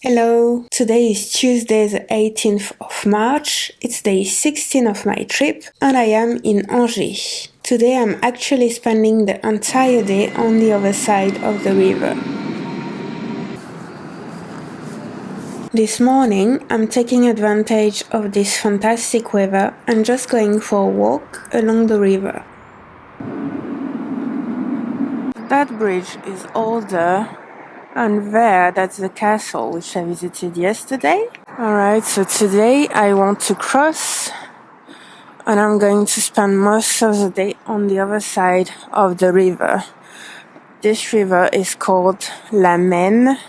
Hello, today is Tuesday the 18th of March, it's day 16 of my trip and I am in Angers. Today I'm actually spending the entire day on the other side of the river. This morning I'm taking advantage of this fantastic weather and just going for a walk along the river. That bridge is older. And there, that's the castle which I visited yesterday. Alright, so today I want to cross and I'm going to spend most of the day on the other side of the river. This river is called La Maine.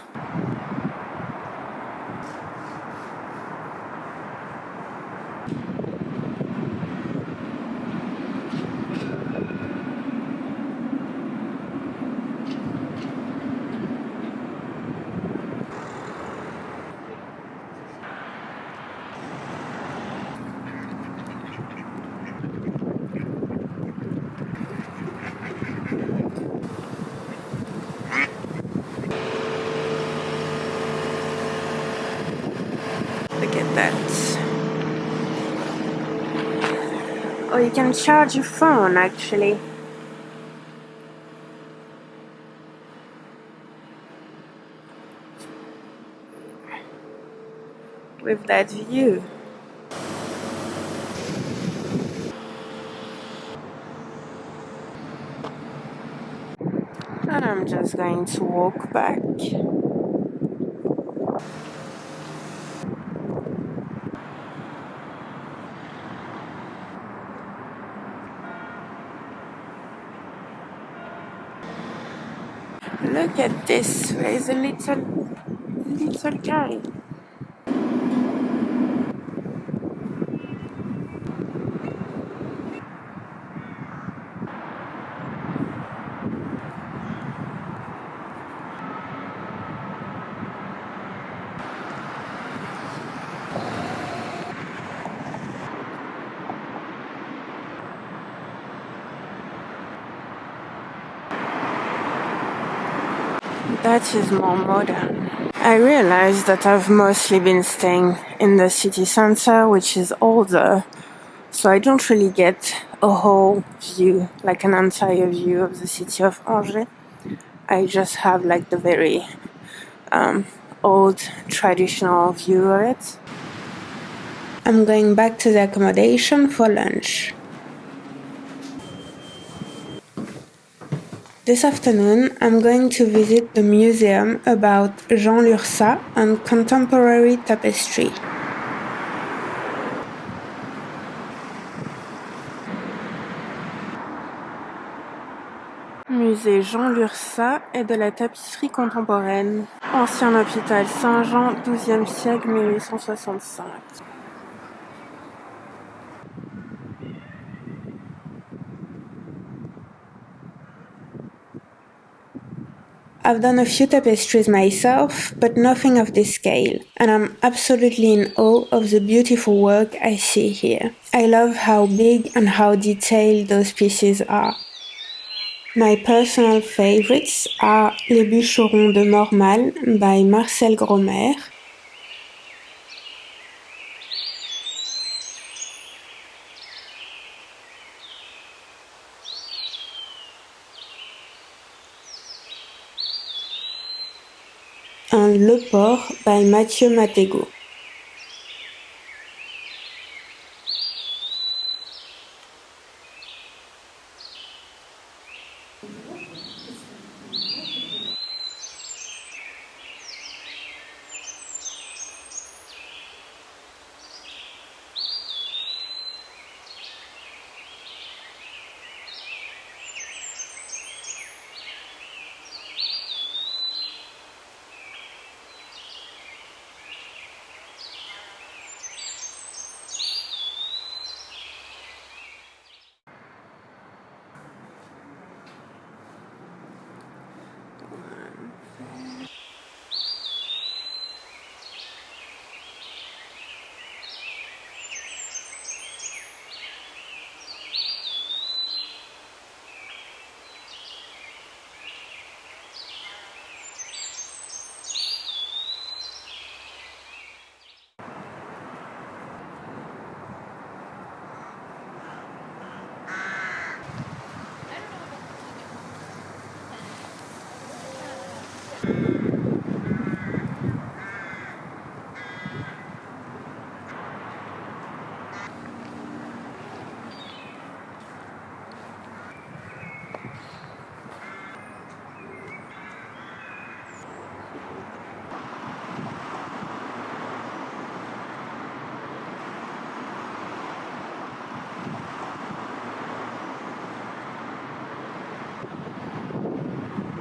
Look at that. Oh, you can charge your phone actually. With that view. And I'm just going to walk back. Look at this, there's a little guy. That is more modern. I realized that I've mostly been staying in the city center, which is older, so I don't really get a whole view, like an entire view of the city of Angers. I just have like the very old traditional view of it. I'm going back to the accommodation for lunch. This afternoon, I'm going to visit the museum about Jean Lurçat and contemporary tapestry. Musée Jean Lurçat et de la tapisserie contemporaine. Ancien hôpital Saint-Jean, 12e siècle, 1865. I've done a few tapestries myself, but nothing of this scale, and I'm absolutely in awe of the beautiful work I see here. I love how big and how detailed those pieces are. My personal favorites are Les Bûcherons de Mormal by Marcel Gromer, and Le Port by Mathieu Matégo.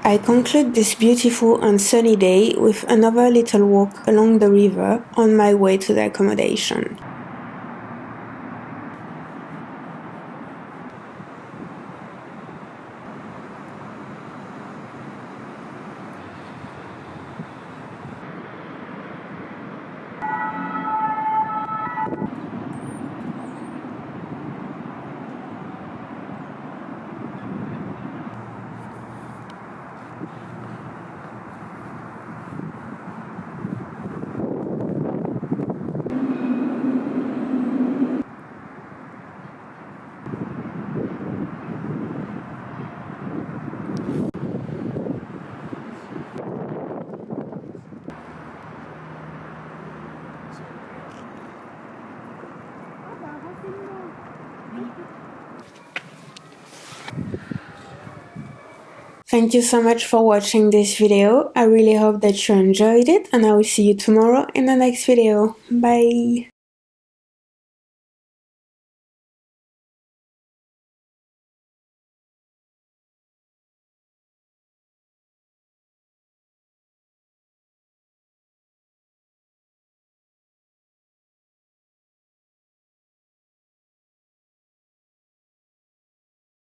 I conclude this beautiful and sunny day with another little walk along the river on my way to the accommodation. Thank you so much for watching this video. I really hope that you enjoyed it, and I will see you tomorrow in the next video. Bye!